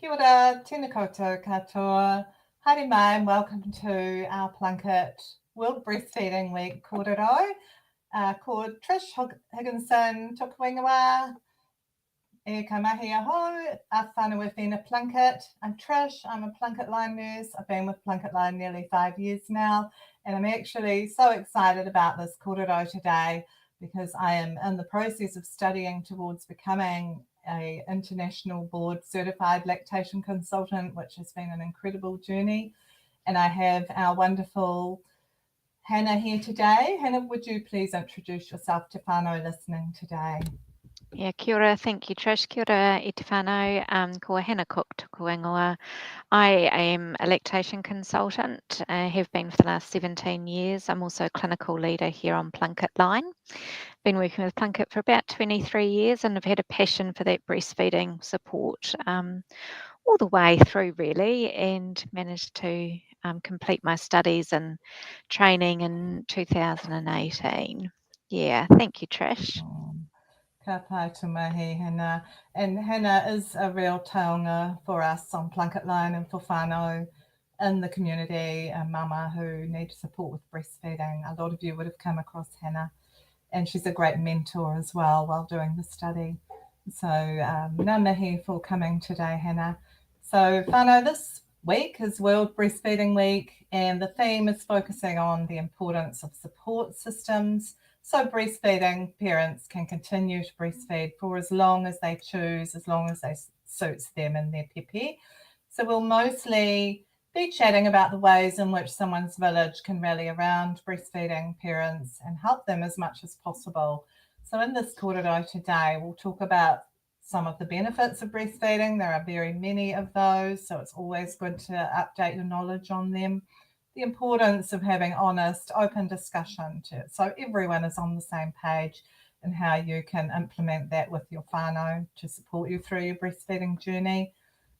Kia ora, tēnā koutou katoa. Haere mai and welcome to our Plunket World Breastfeeding Week kōrero. Ko Trish Higginson toku ingoa. E ka mahi aho, a whānau e whina Plunket. I'm Trish, I'm a Plunket line nurse. I've been with Plunket line nearly 5 years now, and I'm actually so excited about this kōrero today because I am in the process of studying towards becoming an international board certified lactation consultant, which has been an incredible journey. And I have our wonderful Hannah here today. Hannah, would you please introduce yourself to whānau listening today? Yeah, kia ora. Thank you, Trish. Kia ora, i te whānau. Ko Hannah Cook tuku ingoa. I am a lactation consultant. I have been for the last 17 years. I'm also a clinical leader here on Plunket Line. Been working with Plunket for about 23 years and I've had a passion for that breastfeeding support all the way through really, and managed to complete my studies and training in 2018. Yeah, thank you, Trish. Ka pai tu mahi, Hannah. And Hannah is a real taonga for us on Plunket Line and for whānau in the community, a māmā who need support with breastfeeding. A lot of you would have come across Hannah, and she's a great mentor as well while doing the study. So ngā mihi for coming today, Hannah. So whānau, this week is World Breastfeeding Week, and the theme is focusing on the importance of support systems so breastfeeding parents can continue to breastfeed for as long as they choose, as long as it suits them and their pepe. So we'll mostly be chatting about the ways in which someone's village can rally around breastfeeding parents and help them as much as possible. So in this kōrero today, we'll talk about some of the benefits of breastfeeding. There are very many of those, so it's always good to update your knowledge on them. The importance of having honest, open discussion so everyone is on the same page, and how you can implement that with your whānau to support you through your breastfeeding journey.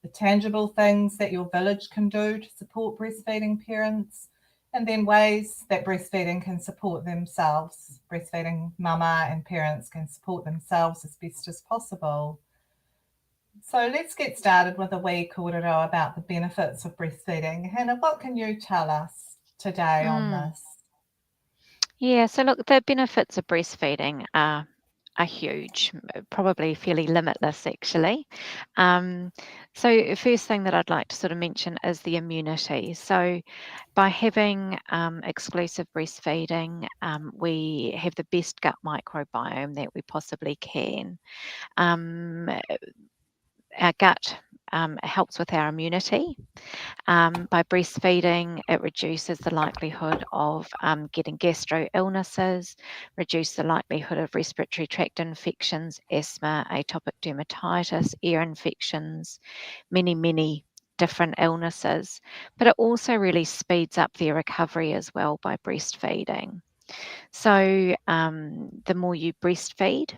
The tangible things that your village can do to support breastfeeding parents, and then ways that breastfeeding can support themselves. Breastfeeding māmā and parents can support themselves as best as possible. So let's get started with a wee kōrero about the benefits of breastfeeding. Hannah, what can you tell us today on this? Yeah, so look, the benefits of breastfeeding are huge, probably fairly limitless actually. So first thing that I'd like to sort of mention is the immunity. So by having exclusive breastfeeding, we have the best gut microbiome that we possibly can. Our gut helps with our immunity. By breastfeeding, it reduces the likelihood of getting gastro illnesses, reduce the likelihood of respiratory tract infections, asthma, atopic dermatitis, ear infections, many different illnesses. But it also really speeds up their recovery as well by breastfeeding. So the more you breastfeed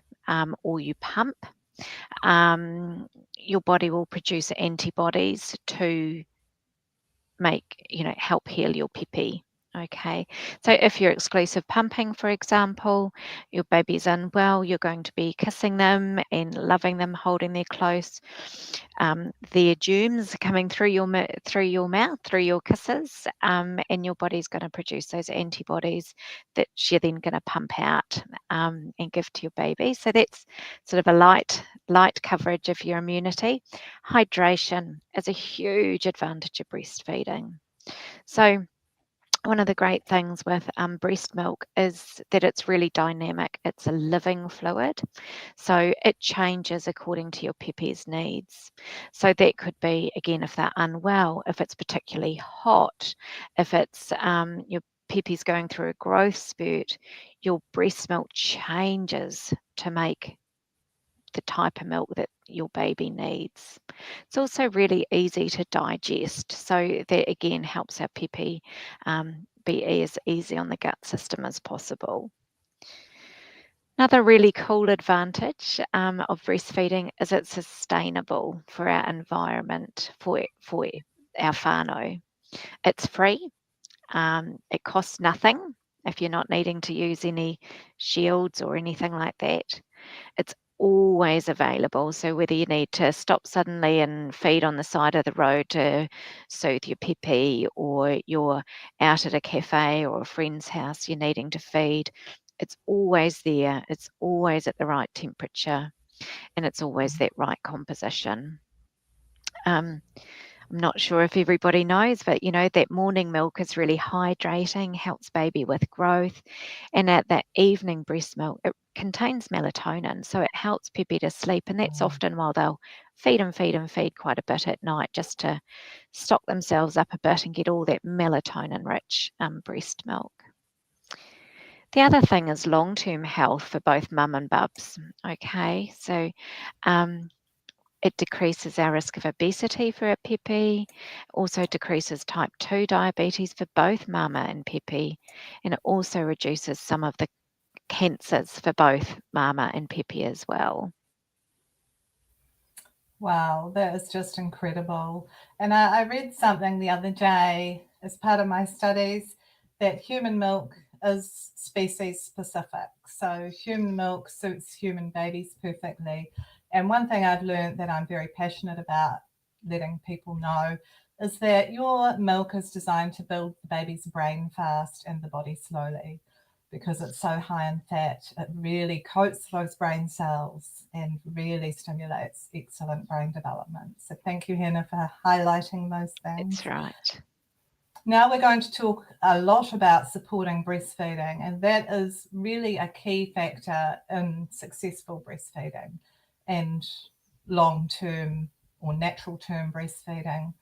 or you pump, your body will produce antibodies to help heal your pepe. Okay, so if you're exclusive pumping, for example, your baby's unwell, you're going to be kissing them and loving them, holding them close. Their germs are coming through your mouth, through your kisses, and your body's going to produce those antibodies that you're then going to pump out and give to your baby. So that's sort of a light coverage of your immunity. Hydration is a huge advantage of breastfeeding. So one of the great things with breast milk is that it's really dynamic. It's a living fluid, so it changes according to your pepe's needs. So that could be, again, if they're unwell, if it's particularly hot, if it's your pepe's going through a growth spurt, your breast milk changes to make the type of milk that your baby needs. It's also really easy to digest, so that again helps our pepe be as easy on the gut system as possible. Another really cool advantage of breastfeeding is it's sustainable for our environment, for our whānau. It's free, it costs nothing if you're not needing to use any shields or anything like that. It's always available. So whether you need to stop suddenly and feed on the side of the road to soothe your pipi, or you're out at a cafe or a friend's house, you're needing to feed, it's always there. It's always at the right temperature, and it's always that right composition. I'm not sure if everybody knows, but that morning milk is really hydrating, helps baby with growth. And at that evening breast milk, it contains melatonin, so it helps Pepe to sleep. And that's often while they'll feed and feed and feed quite a bit at night, just to stock themselves up a bit and get all that melatonin rich breast milk. The other thing is long-term health for both mum and bubs. Okay, so it decreases our risk of obesity for a Pepe, also decreases type 2 diabetes for both mama and Pepe, and it also reduces some of the cancers for both mama and Pepe as well. Wow, that is just incredible. And I read something the other day as part of my studies that human milk is species specific. So human milk suits human babies perfectly. And one thing I've learned that I'm very passionate about letting people know is that your milk is designed to build the baby's brain fast and the body slowly, because it's so high in fat. It really coats those brain cells and really stimulates excellent brain development. So thank you, Hannah, for highlighting those things. That's right. Now we're going to talk a lot about supporting breastfeeding, and that is really a key factor in successful breastfeeding and long-term or natural term breastfeeding.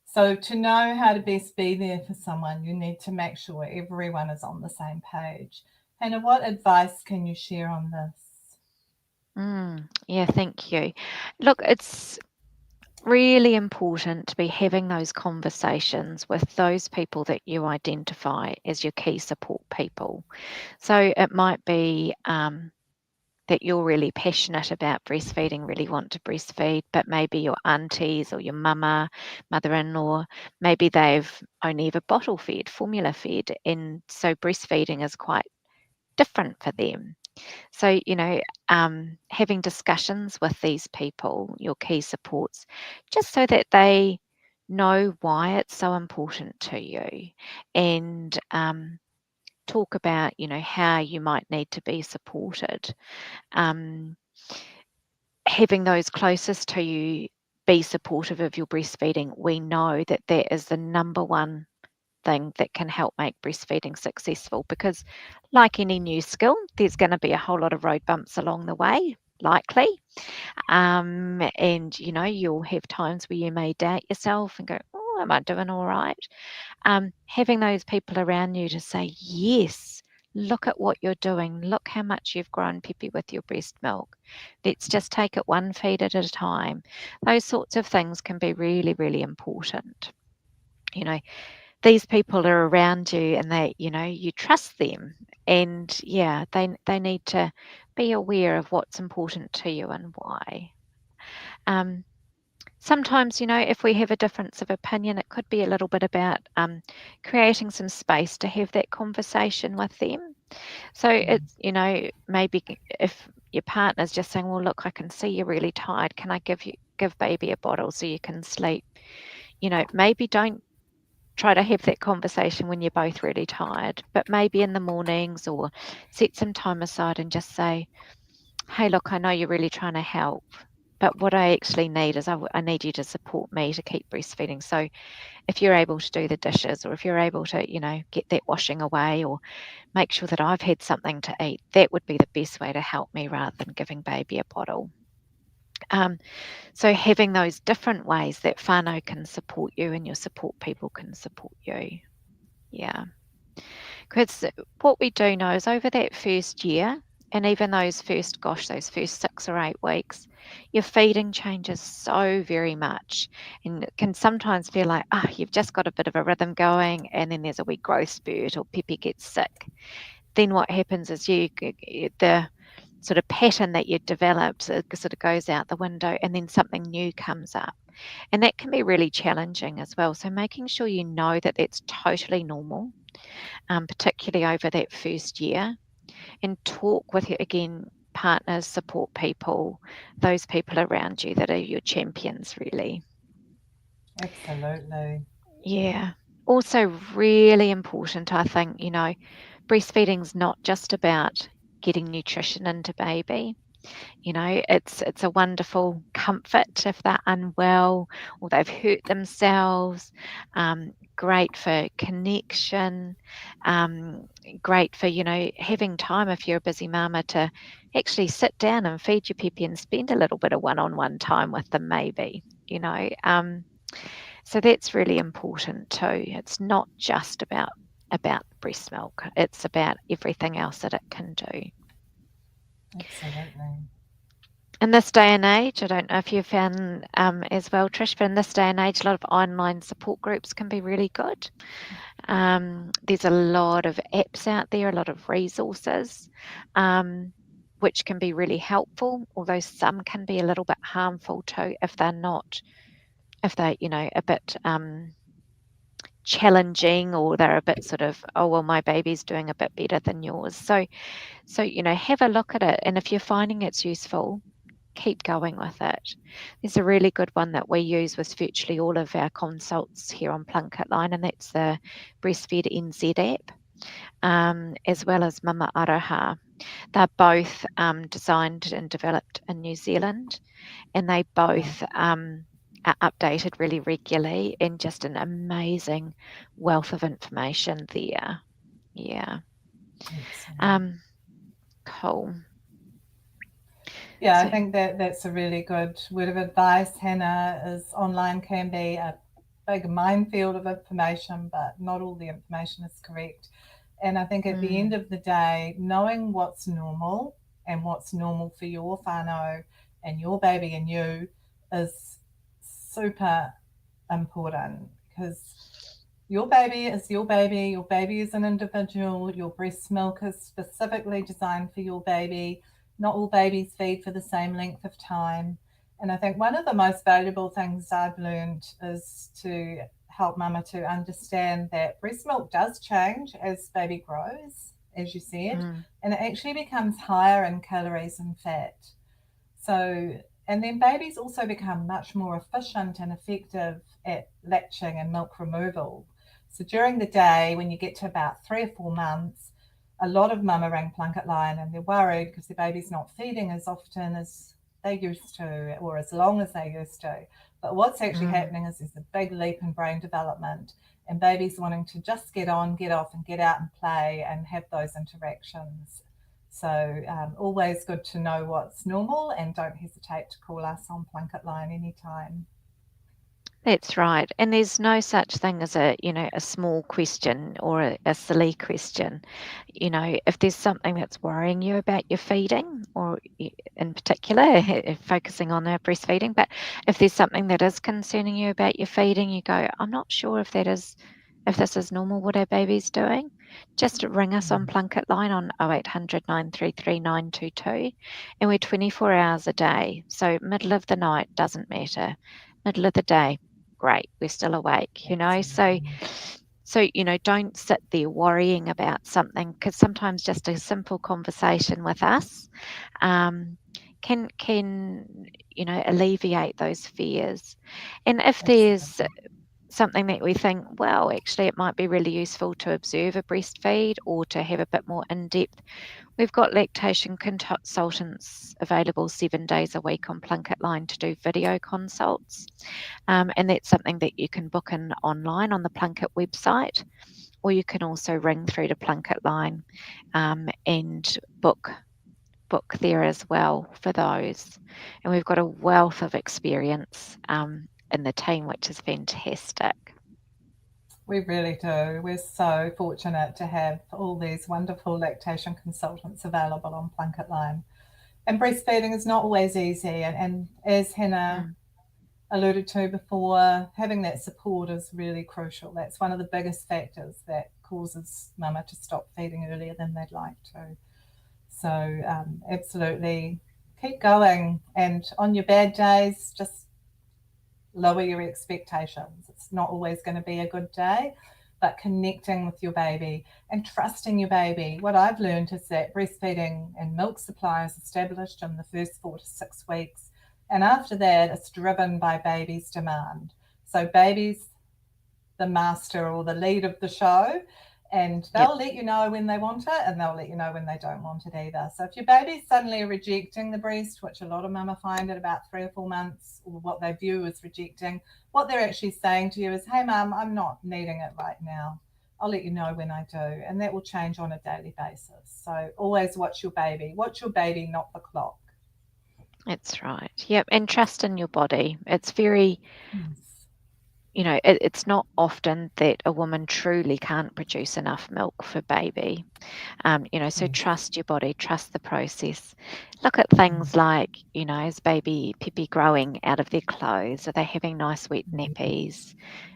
So to know how to best be there for someone, you need to make sure everyone is on the same page. Hannah, what advice can you share on this? Yeah, thank you. Look, it's really important to be having those conversations with those people that you identify as your key support people. So it might be that you're really passionate about breastfeeding, really want to breastfeed, but maybe your aunties or your mother-in-law, maybe they've only ever bottle fed, formula fed, and so breastfeeding is quite different for them. So, having discussions with these people, your key supports, just so that they know why it's so important to you, and talk about, how you might need to be supported. Having those closest to you be supportive of your breastfeeding, we know that that is the number one thing that can help make breastfeeding successful, because like any new skill, there's going to be a whole lot of road bumps along the way, likely. And you'll have times where you may doubt yourself and go, oh, am I doing all right? Having those people around you to say, yes, look at what you're doing, look how much you've grown, Pepe, with your breast milk, let's just take it one feed at a time. Those sorts of things can be really, really important. These people are around you, and they, you trust them, and yeah, they need to be aware of what's important to you and why. Sometimes, if we have a difference of opinion, it could be a little bit about creating some space to have that conversation with them. So it's, maybe if your partner's just saying, well, look, I can see you're really tired, can I give baby a bottle so you can sleep? Maybe don't try to have that conversation when you're both really tired, but maybe in the mornings, or set some time aside and just say, hey, look, I know you're really trying to help, but what I actually need is I need you to support me to keep breastfeeding. So if you're able to do the dishes, or if you're able to, get that washing away, or make sure that I've had something to eat, that would be the best way to help me, rather than giving baby a bottle. So having those different ways that whānau can support you and your support people can support you. Yeah. Because what we do know is over that first year, and even those first 6 or 8 weeks, your feeding changes so very much, and it can sometimes feel like, you've just got a bit of a rhythm going, and then there's a wee growth spurt, or Pepe gets sick. Then what happens is the sort of pattern that you developed sort of goes out the window, and then something new comes up. And that can be really challenging as well. So making sure you know that that's totally normal, particularly over that first year, and talk with you again. partners, support people, those people around you that are your champions, really. Absolutely. Yeah. Also, really important, I think, breastfeeding's not just about getting nutrition into baby. It's a wonderful comfort if they're unwell or they've hurt themselves. Great for connection. Um, Great for having time if you're a busy mama to actually sit down and feed your peppy and spend a little bit of one-on-one time with them, maybe. So that's really important too. It's not just about breast milk. It's about everything else that it can do. Absolutely. In this day and age, I don't know if you've found as well, Trish, but in this day and age, a lot of online support groups can be really good. There's a lot of apps out there, a lot of resources, which can be really helpful, although some can be a little bit harmful too if they're, a bit challenging, or they're a bit sort of, oh, well, my baby's doing a bit better than yours. So, have a look at it. And if you're finding it's useful, keep going with it. There's a really good one that we use with virtually all of our consults here on Plunket Line, and that's the Breastfeed NZ app, as well as Mama Aroha. They're both designed and developed in New Zealand, and they both are updated really regularly, and just an amazing wealth of information there. Yeah. Excellent. Cool. Yeah, I So, think that's a really good word of advice, Hannah, is online can be a big minefield of information, but not all the information is correct. And I think at the end of the day, knowing what's normal and what's normal for your whānau and your baby and you is super important, because your baby is your baby is an individual, your breast milk is specifically designed for your baby. Not all babies feed for the same length of time. And I think one of the most valuable things I've learned is to help mama to understand that breast milk does change as baby grows, as you said, and it actually becomes higher in calories and fat. So, and then babies also become much more efficient and effective at latching and milk removal. So during the day, when you get to about 3 or 4 months, a lot of mama ring Plunket Line and they're worried because their baby's not feeding as often as they used to or as long as they used to. But what's actually happening is there's a big leap in brain development and babies wanting to just get on, get off, and get out and play and have those interactions. So always good to know what's normal, and don't hesitate to call us on Plunket Line anytime. that's right. And there's no such thing as a small question or a silly question. If there's something that's worrying you about your feeding, or in particular, focusing on breastfeeding, but if there's something that is concerning you about your feeding, you go, I'm not sure if this is normal what our baby's doing, just ring us on Plunket Line on 0800 933 922, and we're 24 hours a day. So middle of the night doesn't matter. Middle of the day, great, we're still awake, so don't sit there worrying about something, because sometimes just a simple conversation with us can alleviate those fears. And if there's something that we think, well, actually it might be really useful to observe a breastfeed or to have a bit more in-depth, we've got lactation consultants available 7 days a week on Plunket Line to do video consults. And that's something that you can book in online on the Plunket website, or you can also ring through to Plunket Line and book there as well for those. And we've got a wealth of experience in the team, which is fantastic. We really do. We're so fortunate to have all these wonderful lactation consultants available on Plunket Line. And breastfeeding is not always easy. And as Hannah alluded to before, having that support is really crucial. That's one of the biggest factors that causes mama to stop feeding earlier than they'd like to. So absolutely keep going. And on your bad days, just lower your expectations. It's not always going to be a good day, but connecting with your baby and trusting your baby. What I've learned is that breastfeeding and milk supply is established in the first 4 to 6 weeks. And after that, it's driven by baby's demand. So baby's the master or the lead of the show, and Yep. they'll let you know when they want it and they'll let you know when they don't want it either. So if your baby's suddenly rejecting the breast, which a lot of mama find at about 3 or 4 months, or what they view as rejecting, what they're actually saying to you is, hey mum, I'm not needing it right now. I'll let you know when I do. And that will change on a daily basis. So always watch your baby. Watch your baby, not the clock. That's right. Yep. And trust in your body. It's very, Yes. it's not often that a woman truly can't produce enough milk for baby. So Yes. trust your body, trust the process. Look at Mm. things like, is baby pipi growing out of their clothes? Are they having nice wet nappies?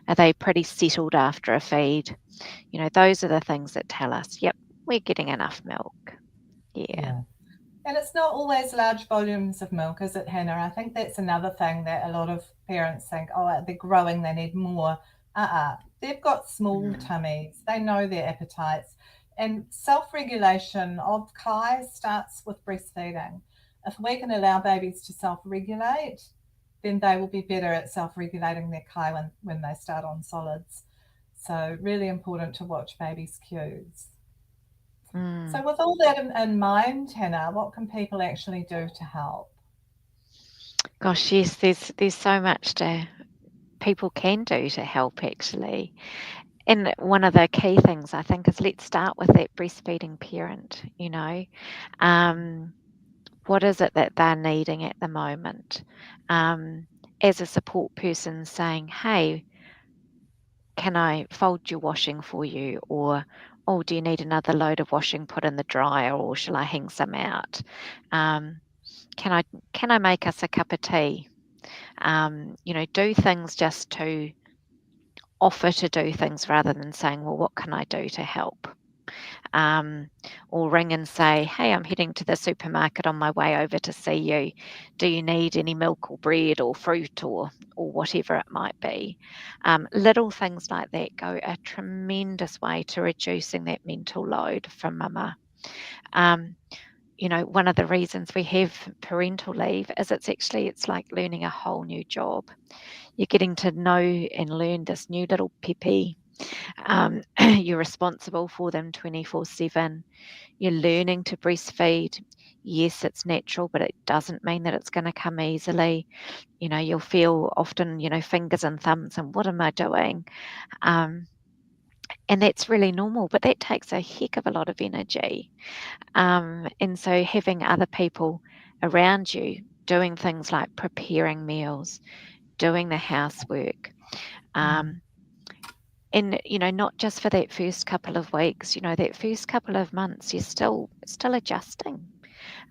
Are they pretty settled after a feed? Those are the things that tell us, yep, we're getting enough milk. Yeah. Yeah. And it's not always large volumes of milk, is it, Hannah? I think that's another thing that a lot of parents think, oh, they're growing, they need more. They've got small Mm. tummies, they know their appetites. And self regulation of Kai starts with breastfeeding. If we can allow babies to self regulate, then they will be better at self regulating their Kai when they start on solids. So, really important to watch babies' cues. So, Mm. with all that in mind, Hannah, what can people actually do to help? Gosh, yes, there's so much to people can do to help actually. And one of the key things I think is let's start with that breastfeeding parent. Um, what is it that they're needing at the moment? Um, as a support person saying, hey, can I fold your washing for you? Or, oh, do you need another load of washing put in the dryer, or shall I hang some out? Um, can I can I make us a cup of tea? Do things just to offer to do things rather than saying, well, what can I do to help? um, or ring and say, hey, I'm heading to the supermarket on my way over to see you. Do you need any milk or bread or fruit or whatever it might be? Little things like that go a tremendous way to reducing that mental load from mama. Um, one of the reasons we have parental leave is it's like learning a whole new job. You're getting to know and learn this new little peppy. You're responsible for them 24/7. You're learning to breastfeed. Yes, it's natural, but it doesn't mean that it's going to come easily. You'll feel often, fingers and thumbs, and what am I doing? Um, and that's really normal, but that takes a heck of a lot of energy. And so having other people around you doing things like preparing meals, doing the housework, Mm. um, and not just for that first couple of weeks, that first couple of months, you're still adjusting.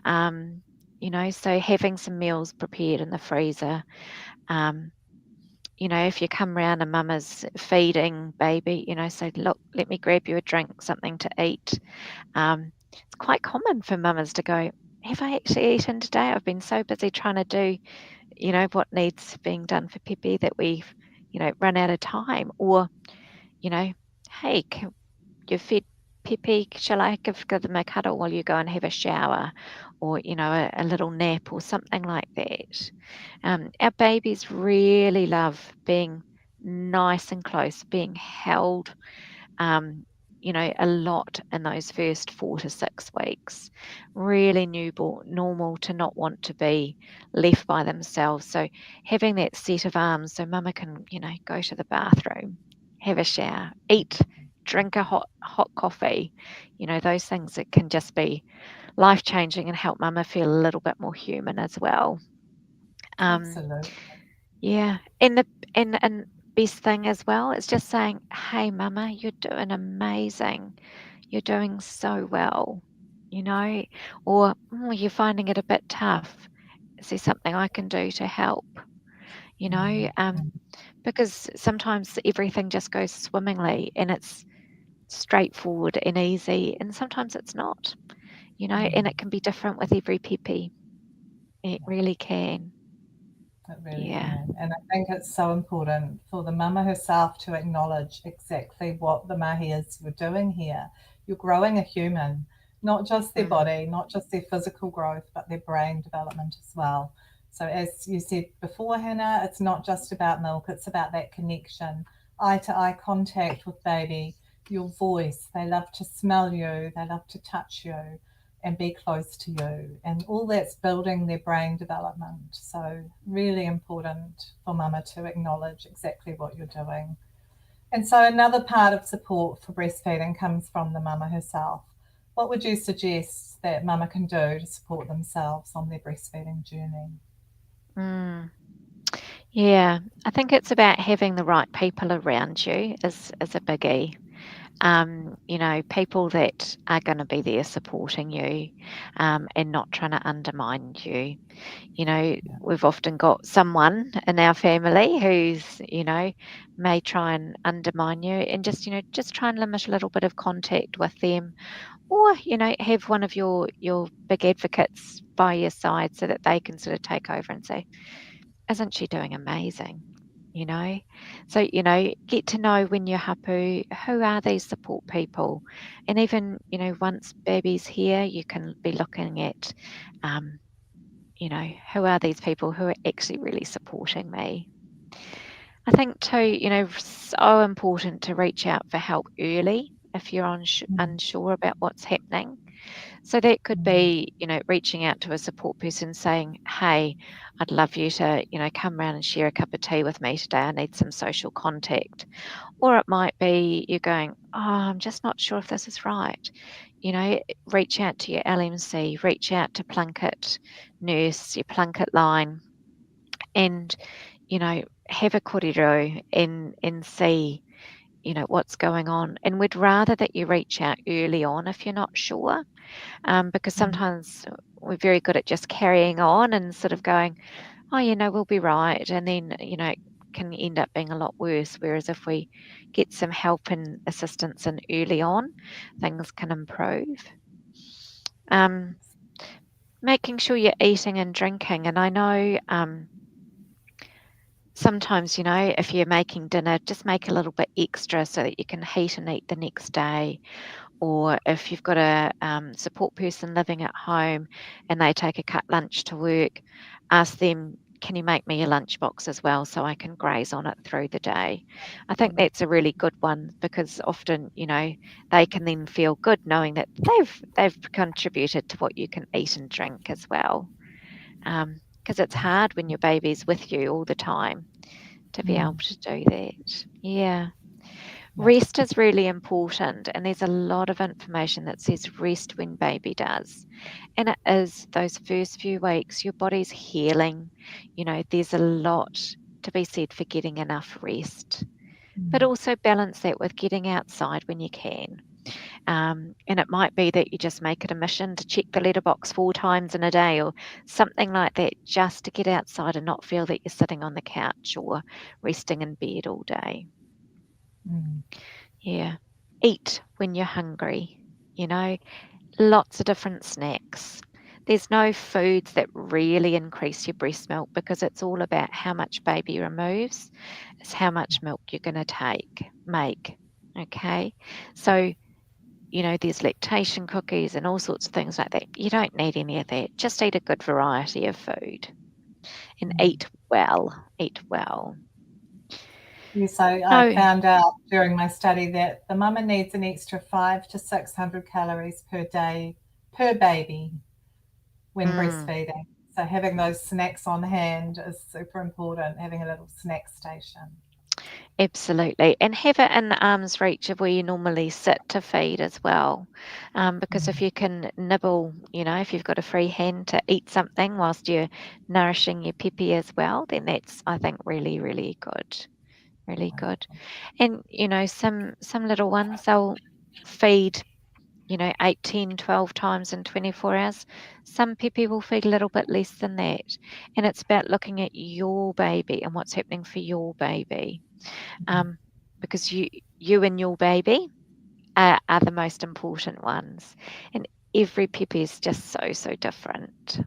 Um, so having some meals prepared in the freezer. Um, if you come round and mama's feeding baby, say, look, let me grab you a drink, something to eat. It's quite common for mamas to go, have I actually eaten today? I've been so busy trying to do, what needs being done for Pepe that we've, run out of time. Or, you know, hey, you've fed Pepe, shall I give them a cuddle while you go and have a shower? Or, a little nap or something like that. Our babies really love being nice and close, being held, a lot in those first 4 to 6 weeks. Really normal to not want to be left by themselves. So having that set of arms so mama can, go to the bathroom, have a shower, eat, drink a hot coffee, those things that can just be life changing and help mama feel a little bit more human as well. Um, Absolutely. yeah, and best thing as well is just saying, "Hey, mama, you're doing amazing. You're doing so well." You know, or you're finding it a bit tough. Is there something I can do to help? You know, Mm. because sometimes everything just goes swimmingly and it's straightforward and easy, and sometimes it's not. And Mm. it can be different with every peppy. It really can. It really Yeah. can. And I think it's so important for the mama herself to acknowledge exactly what the mahi is you're doing here. You're growing a human, not just their Mm. body, not just their physical growth, but their brain development as well. So, as you said before, Hannah, it's not just about milk, it's about that connection, eye to eye contact with baby, your voice. They love to smell you, they love to touch you and be close to you. And all that's building their brain development. So, really important for mama to acknowledge exactly what you're doing. And so, another part of support for breastfeeding comes from the mama herself. What would you suggest that mama can do to support themselves on their breastfeeding journey? Mm. Yeah, I think it's about having the right people around you is a biggie. People that are going to be there supporting you, and not trying to undermine you. Yeah. We've often got someone in our family who's, may try and undermine you, and just try and limit a little bit of contact with them, or, have one of your big advocates by your side so that they can sort of take over and say, isn't she doing amazing? You know, so get to know when you're hapu, who are these support people, and even once baby's here, you can be looking at, um, who are these people who are actually really supporting me. I think too, so important to reach out for help early if you're Mm, unsure about what's happening. So that could mm, be, reaching out to a support person saying, hey, I'd love you to, come round and share a cup of tea with me today. I need some social contact. Or it might be you going, oh, I'm just not sure if this is right. Reach out to your LMC, reach out to Plunket nurse, your Plunket line, and, have a kōrero and see, what's going on. And we'd rather that you reach out early on if you're not sure, because mm, sometimes we're very good at just carrying on and sort of going, oh, we'll be right. And then, it can end up being a lot worse. Whereas if we get some help and assistance in early on, things can improve. Um, Making sure you're eating and drinking. And I know sometimes, if you're making dinner, just make a little bit extra so that you can heat and eat the next day. Or if you've got a support person living at home and they take a cut lunch to work, ask them, can you make me a lunchbox as well so I can graze on it through the day? I think mm, that's a really good one because often, they can then feel good knowing that they've contributed to what you can eat and drink as well. Because it's hard when your baby's with you all the time to be able mm. to do that. Yeah. Yeah. Rest is really important, and there's a lot of information that says rest when baby does. And it is those first few weeks, your body's healing. There's a lot to be said for getting enough rest, but Mm, also balance that with getting outside when you can. And it might be that you just make it a mission to check the letterbox 4 times in a day or something like that, just to get outside and not feel that you're sitting on the couch or resting in bed all day. mm, Yeah. Eat when you're hungry, you know, lots of different snacks. There's no foods that really increase your breast milk because it's all about how much baby removes, it's how much milk you're going to make. Okay. So, there's lactation cookies and all sorts of things like that. You don't need any of that. Just eat a good variety of food and mm. eat well. Eat well. Yes, I No. found out during my study that the mama needs an extra 500 to 600 calories per day per baby when Mm. breastfeeding. So having those snacks on hand is super important, having a little snack station. Absolutely. And have it in arm's reach of where you normally sit to feed as well. Because if Mm, you can nibble, if you've got a free hand to eat something whilst you're nourishing your peppy as well, then that's, I think, really, really good. Really good. wonderful. And, some little ones, they'll feed, 8, 10, 12 times in 24 hours. Some peppy will feed a little bit less than that. And it's about looking at your baby and what's happening for your baby, Mm, um, because you and your baby are the most important ones, and every puppy is just so different.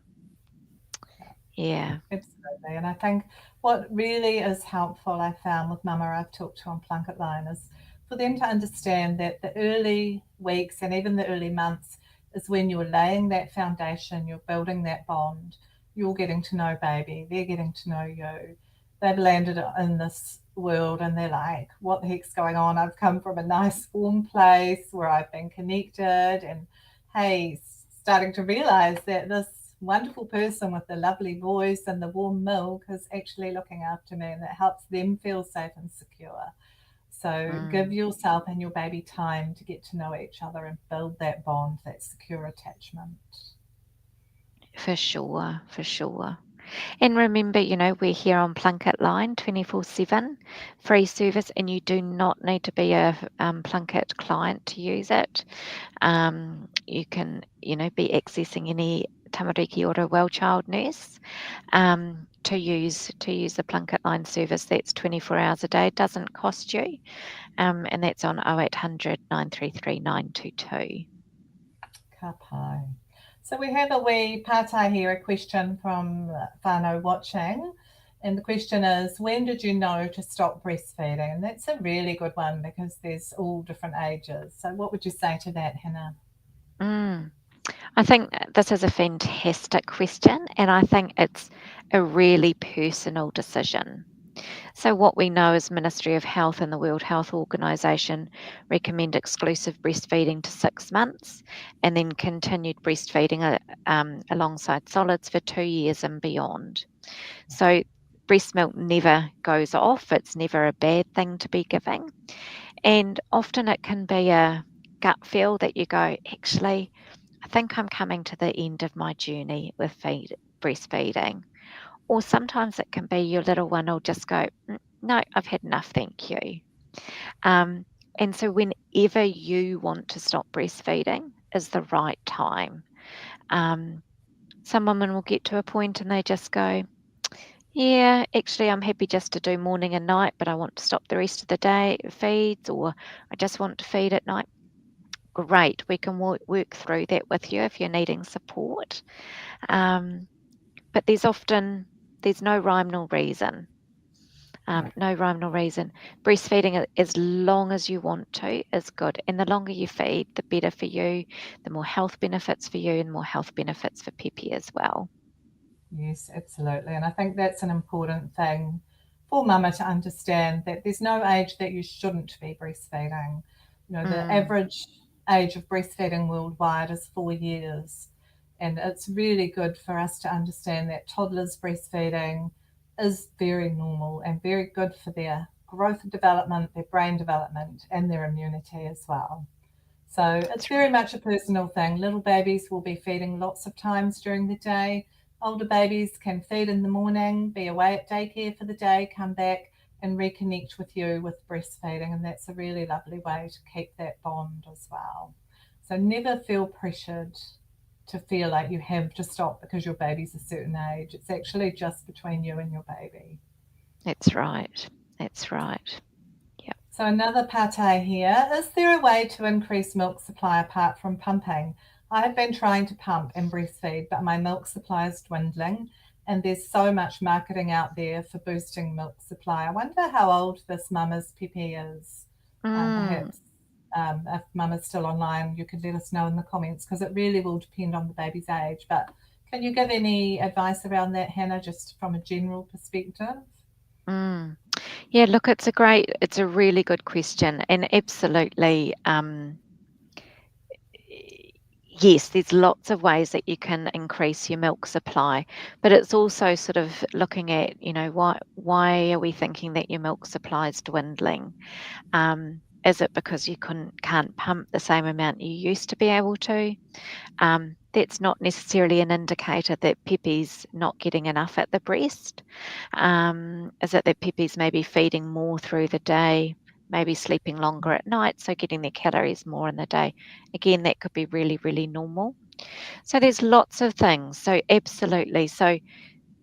Yeah. Absolutely. And I think what really is helpful, I found with Mama I've talked to on Plunket Line, is for them to understand that the early weeks and even the early months is when you're laying that foundation, you're building that bond, you're getting to know baby, they're getting to know you. They've landed in this world and they're like, what the heck's going on? I've come from a nice warm place where I've been connected, and hey, starting to realize that this wonderful person with the lovely voice and the warm milk is actually looking after me, and that helps them feel safe and secure. So give Mm. yourself and your baby time to get to know each other and build that bond, that secure attachment. For sure, for sure. And remember, we're here on Plunket Line 24/7, free service, and you do not need to be a Plunket client to use it. You can, be accessing any tamariki or a well child nurse to use the Plunket Line service. That's 24 hours a day. It doesn't cost you, and that's on 0800 933 922. Ka pai. So we have a wee pātai here, a question from Whānau watching. And the question is, when did you know to stop breastfeeding? And that's a really good one because there's all different ages. So what would you say to that, Hannah? Mm. I think this is a fantastic question, and I think it's a really personal decision. So, what we know is Ministry of Health and the World Health Organization recommend exclusive breastfeeding to 6 months, and then continued breastfeeding alongside solids for 2 years and beyond. So, breast milk never goes off; it's never a bad thing to be giving, and often it can be a gut feel that you go, actually, I think I'm coming to the end of my journey with breastfeeding. Or sometimes it can be your little one will just go, No, I've had enough, thank you. Um, and so, whenever you want to stop breastfeeding is the right time. Um, some women will get to a point and they just go, Yeah, actually, I'm happy just to do morning and night, but I want to stop the rest of the day feeds, or I just want to feed at night. Great, we can work through that with you if you're needing support. Um, but there's no rhyme nor reason. No. No rhyme nor reason. Breastfeeding as long as you want to is good, and the longer you feed, the better for you. The more health benefits for you, and more health benefits for Peppy as well. Yes, absolutely. And I think that's an important thing for mama to understand, that there's no age that you shouldn't be breastfeeding. You know, the Mm, average age of breastfeeding worldwide is 4 years. And it's really good for us to understand that toddlers breastfeeding is very normal and very good for their growth and development, their brain development, and their immunity as well. So it's that's very right. much a personal thing. Little babies will be feeding lots of times during the day. Older babies can feed in the morning, be away at daycare for the day, come back and reconnect with you with breastfeeding. And that's a really lovely way to keep that bond as well. So never feel pressured to feel like you have to stop because your baby's a certain age. It's actually just between you and your baby. That's right. That's right. Yep. So another pate here, is there a way to increase milk supply apart from pumping? I have been trying to pump and breastfeed, but my milk supply is dwindling and there's so much marketing out there for boosting milk supply. I wonder how old this mama's Pepe is. Mm, Perhaps if mama's still online, you could let us know in the comments because it really will depend on the baby's age. But can you give any advice around that, Hannah, just from a general perspective? mm. Yeah, look, it's a really good question, and absolutely. Yes, there's lots of ways that you can increase your milk supply, but it's also sort of looking at, why are we thinking that your milk supply is dwindling? Is it because you can't pump the same amount you used to be able to? That's not necessarily an indicator that Pepe's not getting enough at the breast. Is it that Pepe's maybe feeding more through the day, maybe sleeping longer at night, so getting their calories more in the day? Again, that could be really, really normal. So there's lots of things. So absolutely. So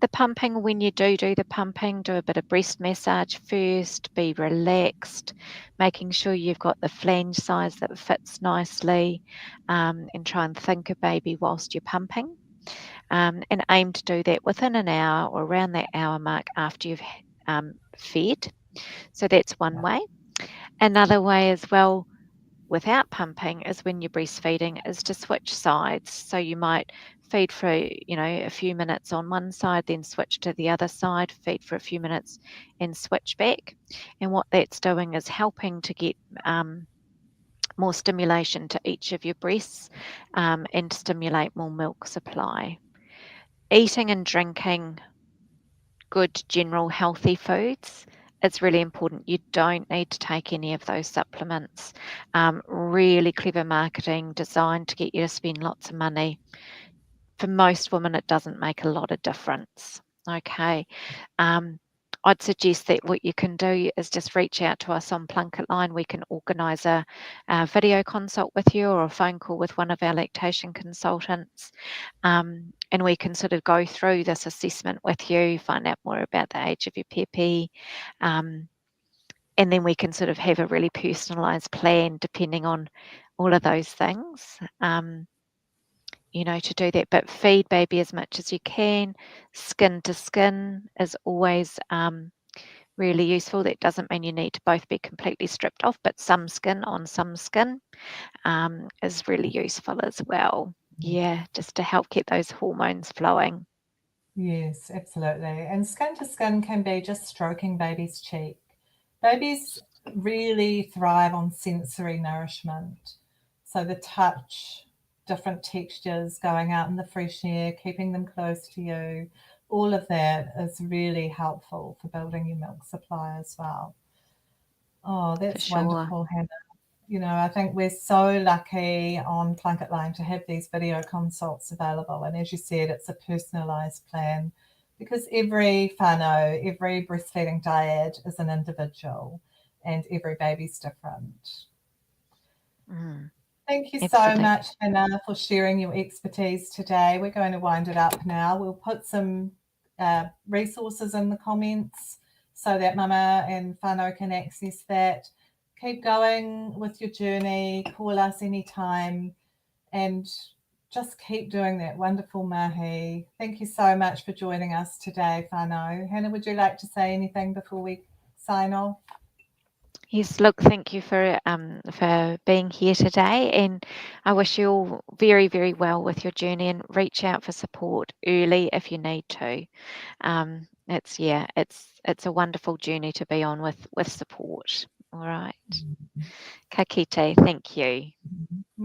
the pumping, when you do the pumping, do a bit of breast massage first, be relaxed, making sure you've got the flange size that fits nicely, and try and think of baby whilst you're pumping. and aim to do that within an hour or around that hour mark after you've fed. So that's one way. Another way as well, without pumping, is when you're breastfeeding, is to switch sides. So you might feed for a few minutes on one side, then switch to the other side, feed for a few minutes, and switch back. And what that's doing is helping to get more stimulation to each of your breasts, and stimulate more milk supply. Eating and drinking good general healthy foods, it's really important. You don't need to take any of those supplements. Really clever marketing designed to get you to spend lots of money. For most women, it doesn't make a lot of difference. Okay. I'd suggest that what you can do is just reach out to us on Plunket Line. We can organise a video consult with you or a phone call with one of our lactation consultants, and we can sort of go through this assessment with you, find out more about the age of your pepe, and then we can sort of have a really personalised plan depending on all of those things. To do that, but feed baby as much as you can. Skin to skin is always really useful. That doesn't mean you need to both be completely stripped off, but some skin on some skin is really useful as well. Yeah, just to help get those hormones flowing. Yes, absolutely. And skin to skin can be just stroking baby's cheek. Babies really thrive on sensory nourishment. So the touch, different textures, going out in the fresh air, keeping them close to you, all of that is really helpful for building your milk supply as well. Oh, For that's sure. wonderful, Hannah. I think we're so lucky on Plunket Line to have these video consults available. And as you said, it's a personalised plan because every whānau, every breastfeeding diet is an individual and every baby's different. Mm, Thank you so absolutely. much, Hannah, for sharing your expertise today. We're going to wind it up now. We'll put some resources in the comments so that Mama and whānau can access that. Keep going with your journey. Call us anytime and just keep doing that wonderful mahi. Thank you so much for joining us today, whānau. Hannah, would you like to say anything before we sign off? Yes, look, thank you for being here today, and I wish you all very, very well with your journey. And reach out for support early if you need to. It's a wonderful journey to be on with support. All right, ka kite, thank you.